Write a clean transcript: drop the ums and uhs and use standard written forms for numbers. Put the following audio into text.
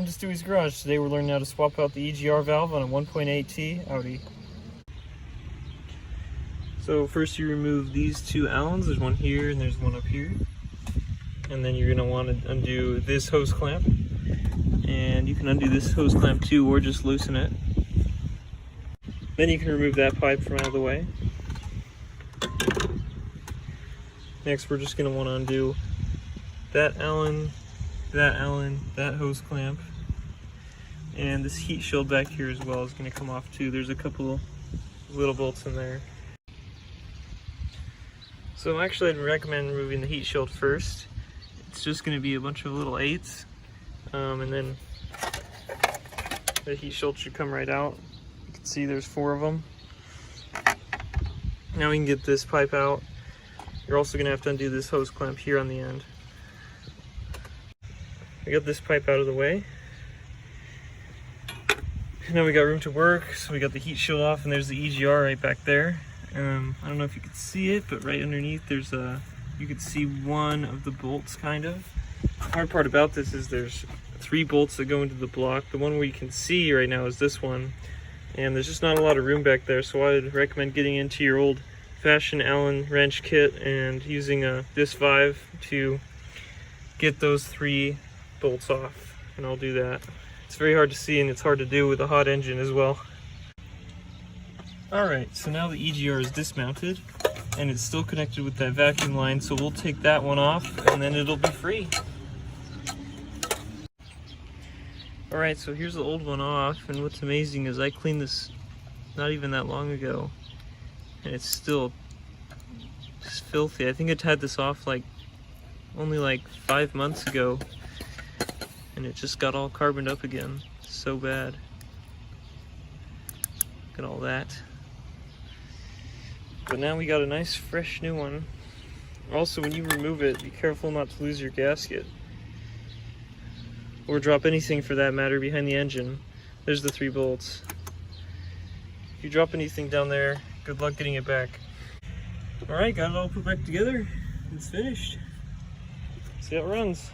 welcome to Stuie's Garage. Today we're learning how to swap out the EGR valve on a 1.8T Audi. So first you remove these two Allens. There's one here and there's one up here. And then you're going to want to undo this hose clamp. And you can undo this hose clamp too, or just loosen it. Then you can remove that pipe from out of the way. Next we're just going to want to undo that Allen, that hose clamp, and this heat shield back here as well is going to come off too. There's a couple little bolts in there. So actually I'd recommend removing the heat shield first. It's just going to be a bunch of little 8s, and then the heat shield should come right out. You can see there's 4 of them. Now we can get this pipe out. You're also going to have to undo this hose clamp here on the end. We got this pipe out of the way. Now we got room to work, so we got the heat shield off, and there's the EGR right back there. I don't know if you can see it, but right underneath there's you can see one of the bolts kind of. The hard part about this is there's 3 bolts that go into the block. The one we can see right now is this one, and there's just not a lot of room back there, so I'd recommend getting into your old fashioned Allen wrench kit and using a disc 5 to get those 3 bolts off, and I'll do that. It's very hard to see and it's hard to do with a hot engine as well. Alright, so now the EGR is dismounted and it's still connected with that vacuum line, so we'll take that one off and then it'll be free. Alright, so here's the old one off, and what's amazing is I cleaned this not even that long ago and it's still just filthy. I think I had this off only like 5 months ago, and it just got all carboned up again. So bad. Look at all that. But now we got a nice fresh new one. Also, when you remove it, be careful not to lose your gasket, or drop anything for that matter behind the engine. There's the 3 bolts. If you drop anything down there, good luck getting it back. Alright, got it all put back together. It's finished. See how it runs.